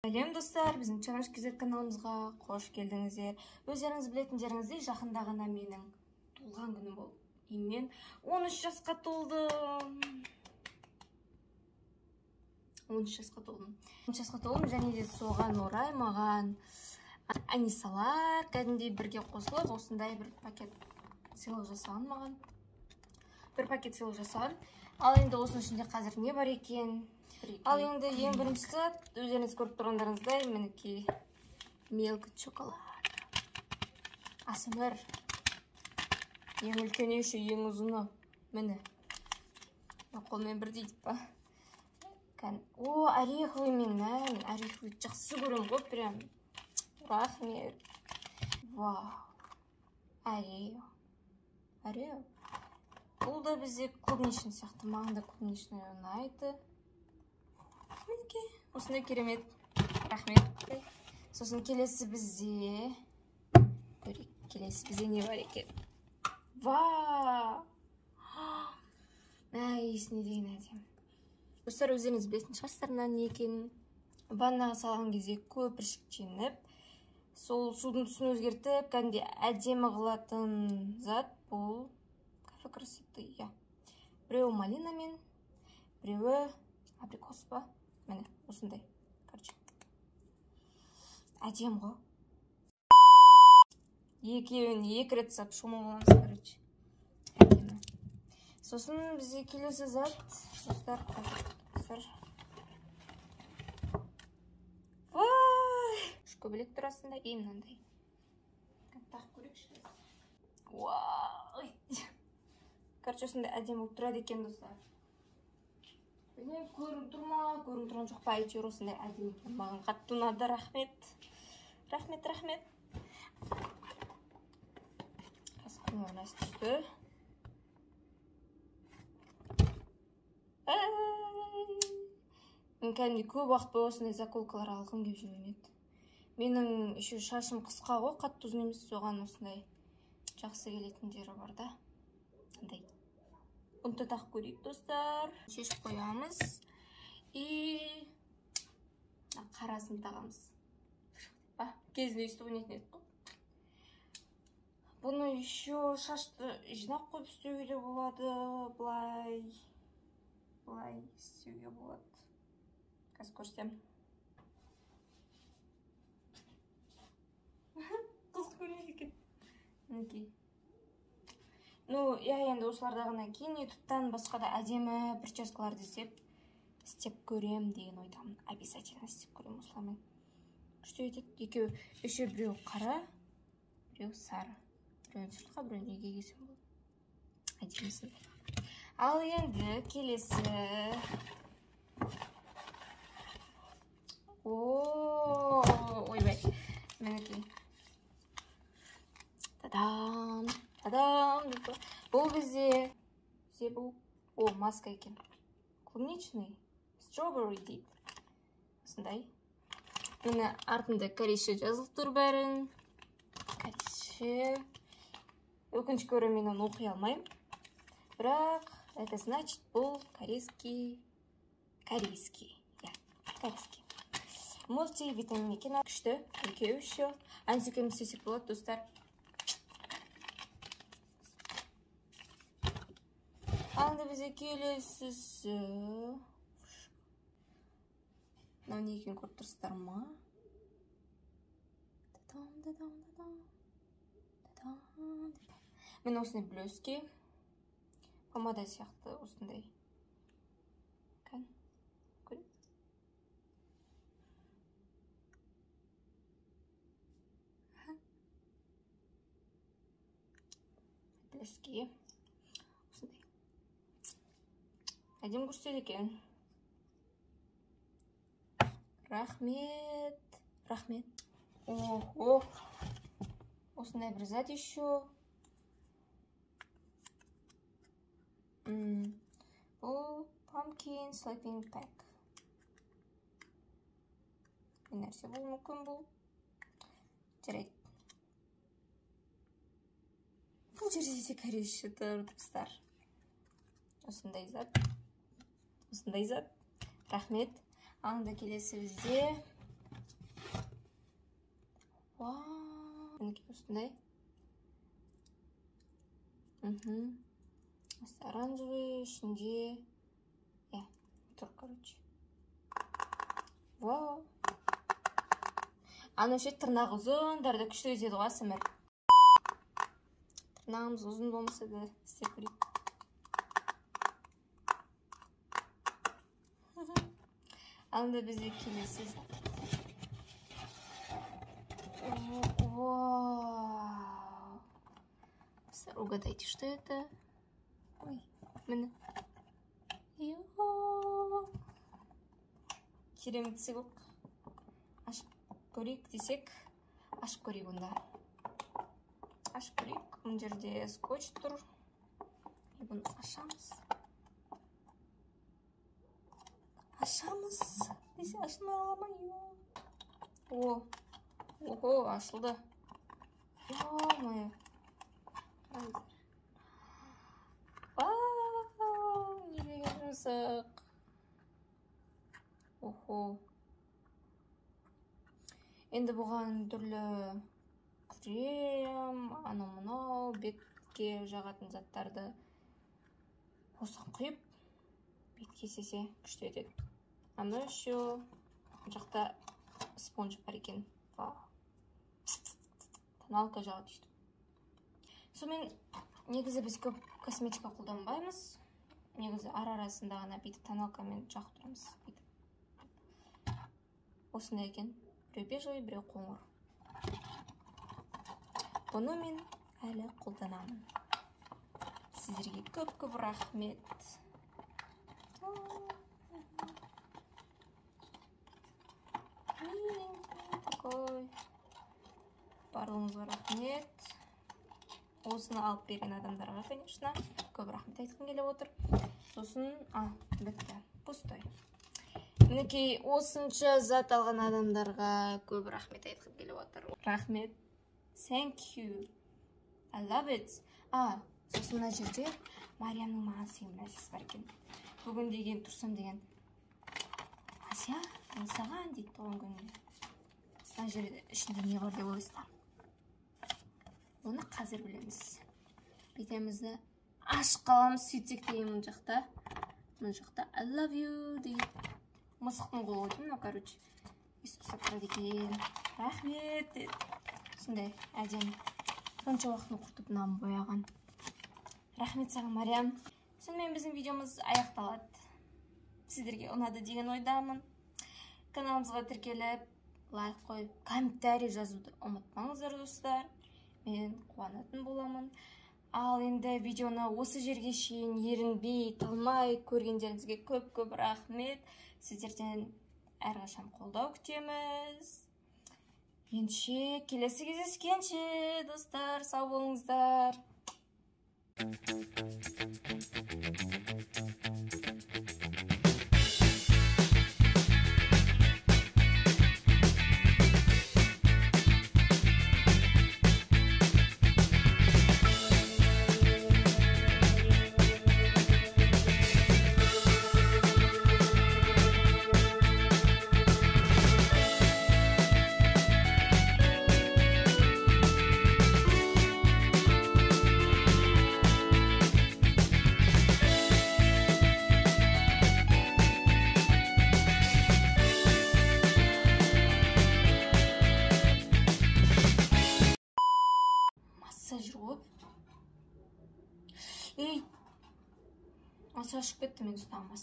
Сәлем достар, біздің Чараш KZ каналымызға қош келдіңіздер. Өздеріңіз білетіндеріңіздей, жақында ғана менің туылған күнім болды. Мен 13 жасқа толдым. 13 жасқа толдым және де соған орай маған Анисалар кәдімгідей бірге қосылып, осындай бір пакет сыйлық жасаған маған. Бір пакет сыйлық жасаған. Ал енді осының ішінде қазір не бар екен? Ал енді ең біріншісі, өздеріңіз көріп тұрғандарыңыздай, мінекей мелк шоколад. ASMR. Ең үлкені үші, ең ұзыны. Міне. Қолмен бір дейді па. О, ореховый мен ореховый жақсы көрем ғой, прям. Рахмет. Вау. Орео. Бұл да бізде клубничный сияқты, маған да клубничный ұнайды. Мінекей, осындай керемет. Рахмет. Сосын келесі бізде не бар екен? Вау! Есіне деген әдем. Достар, өздеріңіз білетін шығарсыздар не екенін. Ваннаға салған кезде көпіршіктеніп, сол судың түсін өзгертіп, кәдімгідей әдемі қылатын зат бұл кафе красоты. Біреуі малинамен, біреуі абрикос па? Міне, осындай. Әдем ғой. Екеуін екі рет сап шомылғанымыз, короче. Әдемі. Сосын бізде келесі зат. Достар, қазір. Көбелек тұрасында мынандай. Тақ көрекші. Вау! Короче, осындай әдемі тұрады екен, достар. Көрініп тұрған жоқ па, әйтеуір осындай әдемі екен. Маған қатты ұнады, рахмет. Рахмет. Қасықтың орнасы түсті. Мен кәдімгі көп уақыт бойы осындай заколкалар алғым келіп жүрген еді. Менің еще шашым қысқа ғой, қатты ұзын емес, соған осындай жақсы келетін жері бар да. Қандай. Бұны тақ көрейік, достар. Шешіп қоямыз. И қарасын тағамыз. Кезінде өйстіп ойнайтын еді ғой. Бұны еще шашты жинақ қойып істеуге де болады. Бұлай істеуге болады. Қазір көрсем. Қызық көрінеді екен. Мінекей. Енді осыларда ғана кейін ютубтан басқа да әдемі прическаларды істеп көрем деген ойдамын. Обязательно істеп көрем осылармен. Күшті етеді. Екеу, біреу қара, біреу сары. Біреуін сұртқа, біреуін неге кесем бұл. Әдемісін. Ал енді келесі. Ойбай. Мінекей. Тадам. Бұл бізде бұл маска екен. Клубничный, strawberry дейді. Осындай. Мені артында корейше жазылып тұр бәрін. Корейше. Өкінішке орай мен оны оқи алмаймын. Бірақ, это значит, бұл корейский. Мультивитамин екен. Күшті. Екеу еще. Антикемін істесек болады, достар. Алды бізе келесісі. Мынау не екен көріп тұрсыздар ма? Мен осындай блөске. Помада сияқты осындай. Блөске. Осындай. Әдем көрсетеді екен. Рахмет. Осындай бір зат еще. Бұл pumpkin sleeping pack. Нәрсе бұл мүмкін бұл. Жарайды. Бұл жерде де корейше тұр, достар. Осындай зат. Рахмет. Аңда келесі бізде Вау, мінекей осындай. Оранжевый, ішінде тұр, короче. Вау. Ана ше тырнағы ұзындарды күшті өзеді ғой, Асмір. Тырнағымыз ұзын болмаса да істеп көрейік. Анда бізде келесі. Вау. Угадайте, что это? Ой, міне. Керемет сыйлық. Ашып көрейік десек, ашып көрейік онда. Ашып көрейік. Бұл жерде скотч тұр. Бұны ашамыз. Ашамыз. Десе ашылмай аламай. Ого, ашылды. Ё-моё. Вау, не деген жұмсақ. Охо. Енді бұған түрлі крем, анау-мынау, бетке жағатын заттарды осыған құйып, бетке сесе күшті етеді. Ана еще жақта спонж бар екен. Тоналка жағады дейді. Сонымен негізі біз көп косметика қолданбаймыз. Негізі ара-арасында ғана бүйтіп тоналкамен жағып тұрамыз. Осындай екен. Біреу бежевый, біреу қоңыр. Бұны мен әлі қолданамын. Сіздерге көп-көп рахмет. Барлығыңызға рахмет. Осыны алып берген адамдарға, конечно, көп рахмет айтқым келіп отыр. Сосын, бітті, пустой. Мінекей осынша зат алған адамдарға көп рахмет айтқым келіп отыр. Рахмет. Thank you. I love it. Сосын мына жерде Мариямның маған сыйын нәрсесі бар екен. Бүгін деген тұрсам деген. Ася, мен саған дейді туған күніне. Мына жерде ішінде не бар деп ойлайсыздар. Оны қазір білеміз. Бетімізді ашып қаламыз, сөйтсек деген мұн жақта. Мұн жақта I love you деген. Мысықтың қолы өтім, короче. Өстіп сақтырады екен. Рахмет деді. Сондай әдемі. Сонша уақытын құртып намын бояған. Рахмет саған, Мариям. Сонымен біздің видеомыз аяқталады. Сіздерге ұнады деген ойдамын. Каналымызға тіркеліп, лайк қойып, комментарий жазуды ұмытпаңыздар, достар. Мен қуанатын боламын. Ал енді видеоны осы жерге шейін ерінбей, талмай көргендеріңізге көп-көп рахмет. Сіздерден әрқашан қолдау күтеміз. Ендеше келесі кездескенше, достар, сау болыңыздар. Массаж ашып кетті, мен ұстамас.